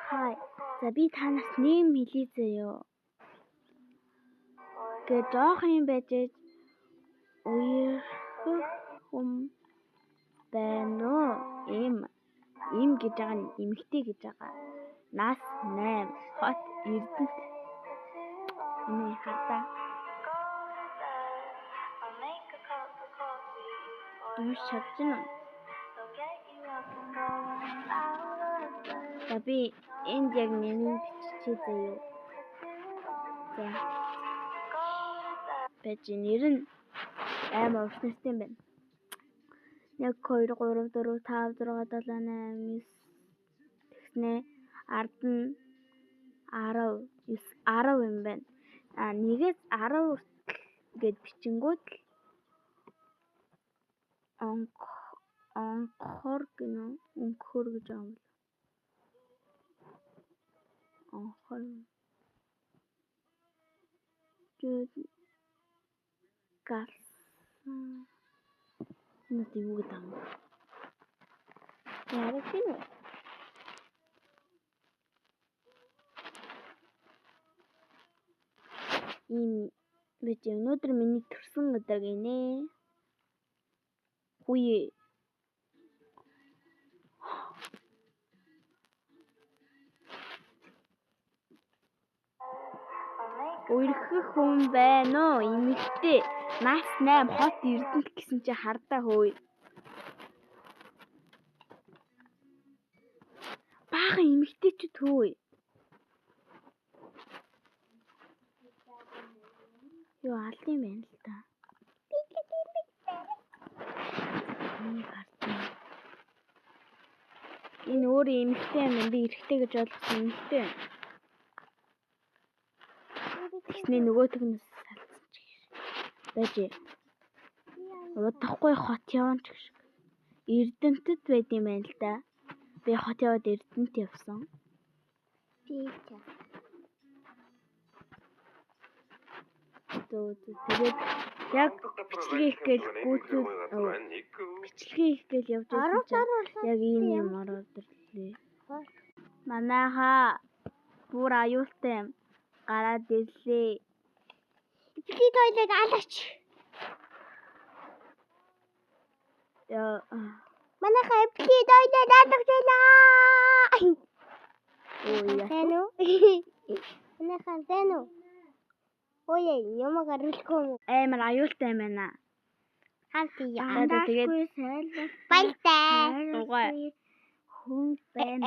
Хай. За би танаас нэм хэлий заяа. Гэ жоох юм байж уярах хүм байна уу? Им гэж байгаа нь эмэгтэй гэж байгаа. Нас 8 хот Эрдэнэт. Эний хата. Шавжин. За би энд яг нэмийг биччихье заяа. За. Бэж нэр нь амар урт юм байна. 1 2 3 4 5 6 7 8 9 тэгснэ ард нь 10 9 10 юм байна. Нэгээс 10 хүртэл гээд бичингүүд онхор гэнэ өнхөр гэж байгаа юм. Онхор жүд гал нэг юу гэдэг юм. Яа гэх юм. Бид өнөөдөр миний төрсөн өдөр гинэ. Хүйе. Уярхах хүн байна уу? Эмэгтэй. Нас 8 хот Эрдэнэт гэсэн чи хардаа хөөе. Баахан эмэгтэй ч төөе. Юу алд юм байна л та. Энэ өөр эмэгтэй юм. Би эрэгтэй гэж ойлгосон эмэгтэй. Тэгснэ нөгөөтг нь салцсан ч гэж. Байж. Удахгүй хот явна ч гэж. Эрдэнэтэд байд юм байна л да. Би хот яваад Эрдэнэт явсан. Тэгээд яг бичлэгээ их гээл гүйцүүд бичлэгээ их гээл явж байсан чинь яг ийм юм ороод ирлээ. Манайхаа бүр аюултай юм гараад ирлээ. Бичлэгээ тойлоод алаач. Манайхаа бичлэгээ тойлоод алаач байлаа. Тэно. Манайхаа тэно. Ой, юм гаргалгүй. Амар аюултай юм байна. Тэгээд байлтай. Хүн байна.